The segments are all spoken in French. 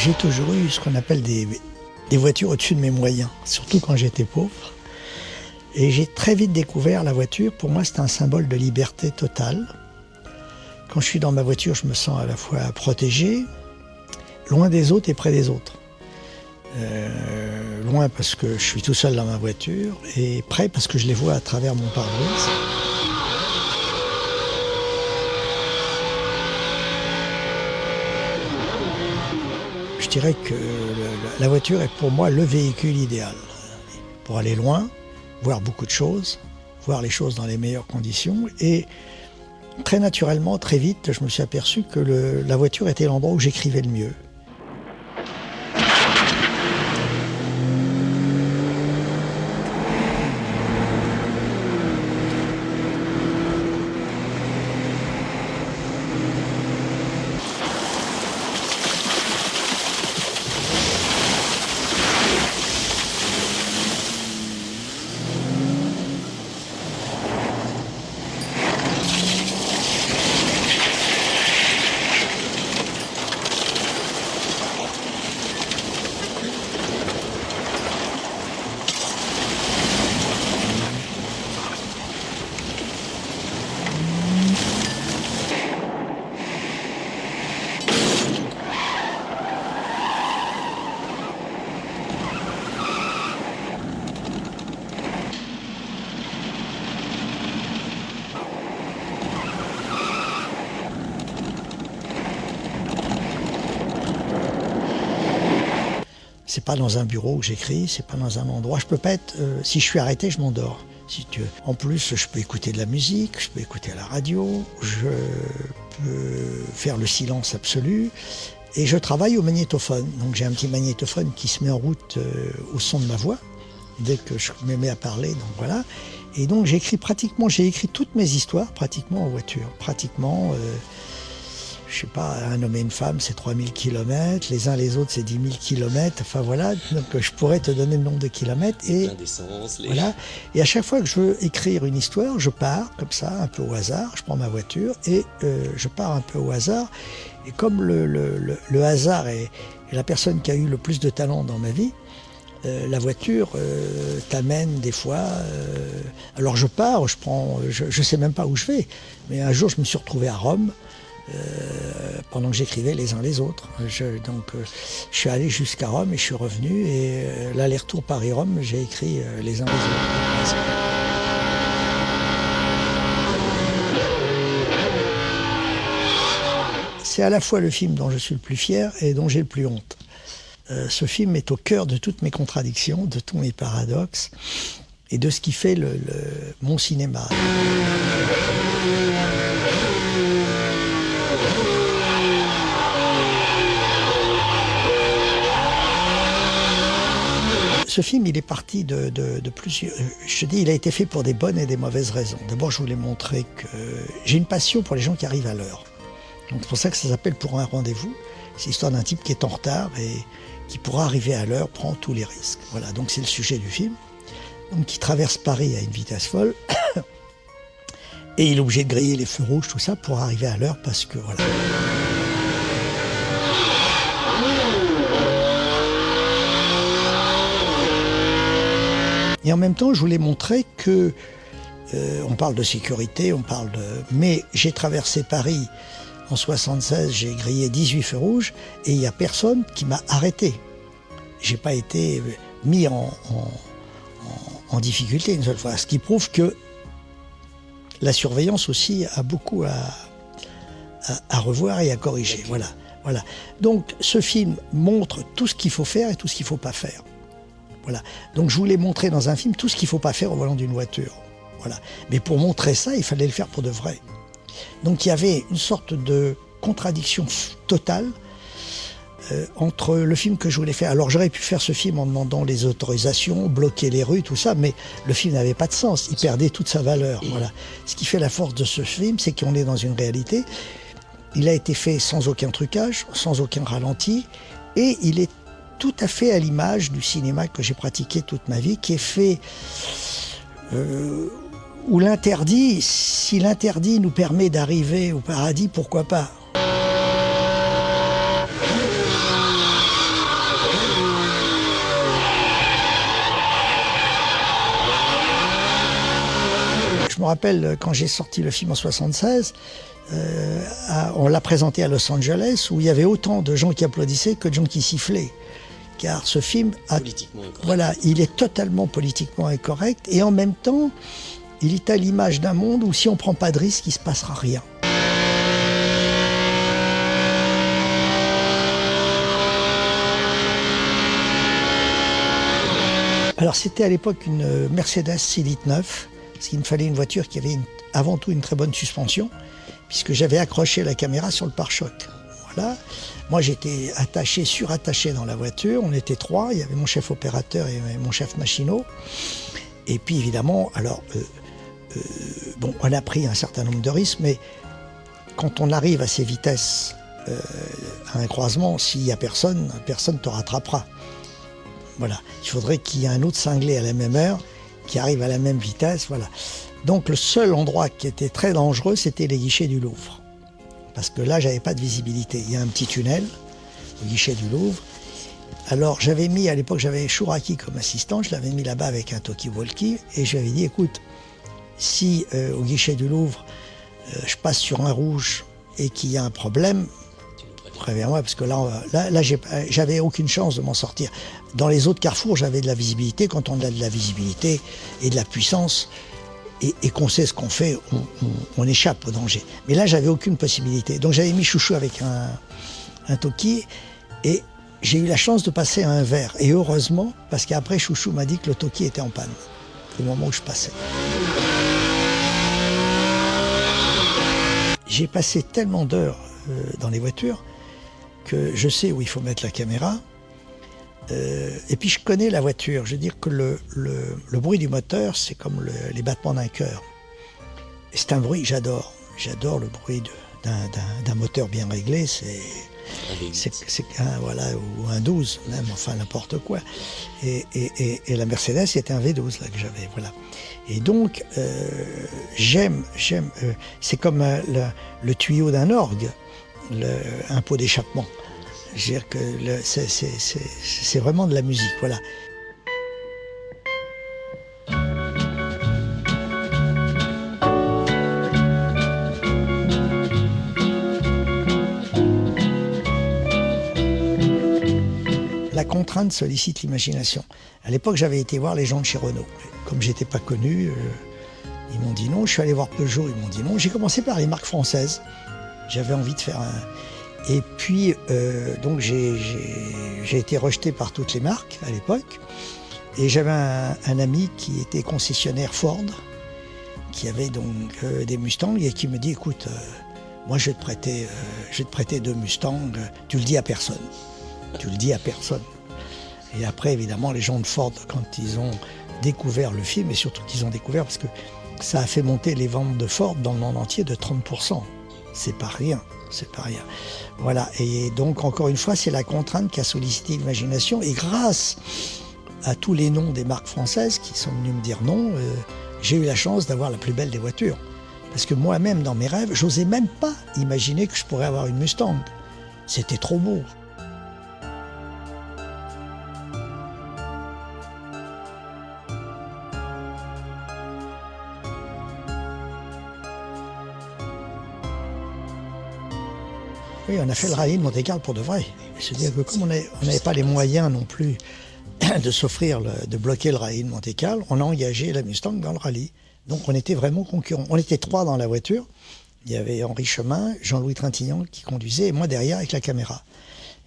J'ai toujours eu ce qu'on appelle des voitures au-dessus de mes moyens, surtout quand j'étais pauvre. Et j'ai très vite découvert la voiture. Pour moi, c'est un symbole de liberté totale. Quand je suis dans ma voiture, je me sens à la fois protégé, loin des autres et près des autres. Loin parce que je suis tout seul dans ma voiture et près parce que je les vois à travers mon pare-brise. Je dirais que la voiture est pour moi le véhicule idéal pour aller loin, voir beaucoup de choses, voir les choses dans les meilleures conditions. Et très naturellement, très vite, je me suis aperçu que la voiture était l'endroit où j'écrivais le mieux. C'est pas dans un bureau que j'écris, c'est pas dans un endroit. Je peux pas être. Si je suis arrêté, je m'endors. Si tu veux. En plus, je peux écouter de la musique, je peux écouter la radio, je peux faire le silence absolu. Et je travaille au magnétophone. Donc j'ai un petit magnétophone qui se met en route au son de ma voix dès que je me mets à parler. Donc voilà. Et donc j'ai écrit toutes mes histoires pratiquement en voiture. Pratiquement. Je sais pas, un homme et une femme, c'est 3000 km, les uns les autres, c'est 10 000 km, enfin voilà, donc je pourrais te donner le nombre de kilomètres. Et voilà. Et à chaque fois que je veux écrire une histoire, je pars comme ça, un peu au hasard, je prends ma voiture et je pars un peu au hasard. Et comme le hasard est la personne qui a eu le plus de talent dans ma vie, la voiture t'amène des fois. Alors je pars, je sais même pas où je vais, mais un jour je me suis retrouvé à Rome. Pendant que j'écrivais les uns les autres. Je suis allé jusqu'à Rome et je suis revenu et l'aller-retour Paris-Rome, j'ai écrit les uns les autres. C'est à la fois le film dont je suis le plus fier et dont j'ai le plus honte. Ce film est au cœur de toutes mes contradictions, de tous mes paradoxes et de ce qui fait mon cinéma. Ce film, il est parti de plusieurs... Je te dis, il a été fait pour des bonnes et des mauvaises raisons. D'abord, je voulais montrer que j'ai une passion pour les gens qui arrivent à l'heure. Donc c'est pour ça que ça s'appelle Pour un rendez-vous. C'est l'histoire d'un type qui est en retard et qui pourra arriver à l'heure, prend tous les risques. Voilà, donc c'est le sujet du film. Donc qui traverse Paris à une vitesse folle. Et il est obligé de griller les feux rouges, tout ça, pour arriver à l'heure parce que voilà... Et en même temps, je voulais montrer que, on parle de sécurité, mais j'ai traversé Paris en 76, j'ai grillé 18 feux rouges et il n'y a personne qui m'a arrêté. J'ai pas été mis en difficulté une seule fois, ce qui prouve que la surveillance aussi a beaucoup à revoir et à corriger. Voilà. Donc ce film montre tout ce qu'il faut faire et tout ce qu'il ne faut pas faire. Voilà. Donc je voulais montrer dans un film tout ce qu'il ne faut pas faire au volant d'une voiture. Voilà. Mais pour montrer ça, il fallait le faire pour de vrai. Donc il y avait une sorte de contradiction totale entre le film que je voulais faire. Alors j'aurais pu faire ce film en demandant les autorisations, bloquer les rues, tout ça, mais le film n'avait pas de sens, il perdait toute sa valeur. Voilà. Ce qui fait la force de ce film, c'est qu'on est dans une réalité. Il a été fait sans aucun trucage, sans aucun ralenti, et il est tout à fait à l'image du cinéma que j'ai pratiqué toute ma vie, qui est fait où l'interdit, si l'interdit nous permet d'arriver au paradis, pourquoi pas ? rappelle quand j'ai sorti le film en 76, on l'a présenté à Los Angeles où il y avait autant de gens qui applaudissaient que de gens qui sifflaient. Car ce film, voilà, il est totalement politiquement incorrect et en même temps, il est à l'image d'un monde où si on ne prend pas de risque, il ne se passera rien. Alors c'était à l'époque une Mercedes C8 9, parce qu'il me fallait une voiture qui avait avant tout une très bonne suspension, puisque j'avais accroché la caméra sur le pare-choc. Voilà. Moi j'étais attaché, surattaché dans la voiture, on était trois, il y avait mon chef opérateur et mon chef machinot. Et puis évidemment, alors, bon, on a pris un certain nombre de risques, mais quand on arrive à ces vitesses, à un croisement, s'il n'y a personne, personne ne te rattrapera. Voilà, il faudrait qu'il y ait un autre cinglé à la même heure, qui arrive à la même vitesse, voilà. Donc le seul endroit qui était très dangereux, c'était les guichets du Louvre. Parce que là, j'avais pas de visibilité. Il y a un petit tunnel, au guichet du Louvre. Alors j'avais mis, à l'époque, j'avais Chouraki comme assistant, je l'avais mis là-bas avec un talkie-walkie, et je lui avais dit, écoute, si au guichet du Louvre, je passe sur un rouge et qu'il y a un problème, préviens-moi, parce que là j'avais aucune chance de m'en sortir. Dans les autres carrefours, j'avais de la visibilité. Quand on a de la visibilité et de la puissance, et qu'on sait ce qu'on fait, on échappe au danger. Mais là, j'avais aucune possibilité. Donc j'avais mis Chouchou avec un talkie, et j'ai eu la chance de passer à un vert. Et heureusement, parce qu'après, Chouchou m'a dit que le talkie était en panne, au moment où je passais. J'ai passé tellement d'heures dans les voitures, que je sais où il faut mettre la caméra, et puis je connais la voiture. Je veux dire que le bruit du moteur, c'est comme les battements d'un cœur. C'est un bruit que j'adore. J'adore le bruit d'un moteur bien réglé. C'est voilà, ou un 12, même, enfin n'importe quoi. Et la Mercedes, c'était un V12 là, que j'avais. Voilà. Et donc, j'aime, c'est comme le tuyau d'un orgue. Un pot d'échappement. Je veux dire que c'est vraiment de la musique, voilà. La contrainte sollicite l'imagination. À l'époque, j'avais été voir les gens de chez Renault. Comme j'étais pas connu, ils m'ont dit non. Je suis allé voir Peugeot, ils m'ont dit non. J'ai commencé par les marques françaises. J'avais envie de faire un... Et puis, donc j'ai été rejeté par toutes les marques à l'époque. Et j'avais un ami qui était concessionnaire Ford, qui avait donc des Mustangs, et qui me dit, écoute, moi je vais te prêter 2 Mustangs, tu le dis à personne. Tu le dis à personne. Et après, évidemment, les gens de Ford, quand ils ont découvert le film, et surtout qu'ils ont découvert, parce que ça a fait monter les ventes de Ford dans le monde entier de 30%. C'est pas rien, c'est pas rien. Voilà, et donc encore une fois, c'est la contrainte qui a sollicité l'imagination, et grâce à tous les noms des marques françaises qui sont venus me dire non, j'ai eu la chance d'avoir la plus belle des voitures. Parce que moi-même, dans mes rêves, j'osais même pas imaginer que je pourrais avoir une Mustang. C'était trop beau. Oui, on a fait le rallye de Monte-Carlo pour de vrai. C'est-à-dire que comme on n'avait pas les moyens non plus de s'offrir, de bloquer le rallye de Monte-Carlo, on a engagé la Mustang dans le rallye. Donc on était vraiment concurrents. On était 3 dans la voiture. Il y avait Henri Chemin, Jean-Louis Trintignant qui conduisait, et moi derrière avec la caméra.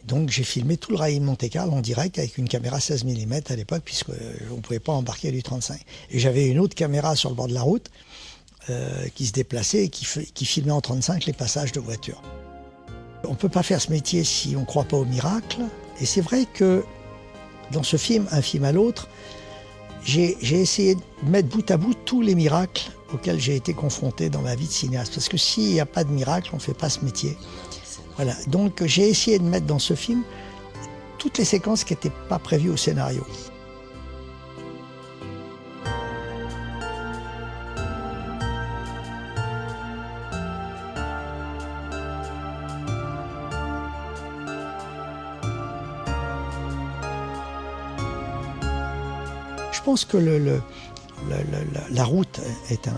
Donc j'ai filmé tout le rallye de Monte-Carlo en direct avec une caméra 16 mm à l'époque, puisqu'on ne pouvait pas embarquer du 35. Et j'avais une autre caméra sur le bord de la route qui se déplaçait et qui filmait en 35 les passages de voitures. On ne peut pas faire ce métier si on ne croit pas au miracle. Et c'est vrai que dans ce film, un film à l'autre, j'ai essayé de mettre bout à bout tous les miracles auxquels j'ai été confronté dans ma vie de cinéaste. Parce que s'il n'y a pas de miracle, on ne fait pas ce métier. Voilà. Donc j'ai essayé de mettre dans ce film toutes les séquences qui n'étaient pas prévues au scénario. Je pense que La route est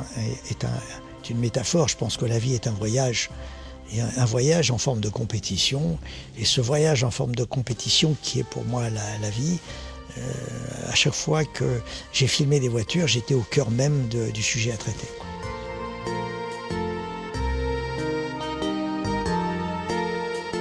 une métaphore. Je pense que la vie est un voyage. Et un voyage en forme de compétition. Et ce voyage en forme de compétition qui est pour moi la vie, à chaque fois que j'ai filmé des voitures, j'étais au cœur même du sujet à traiter, quoi.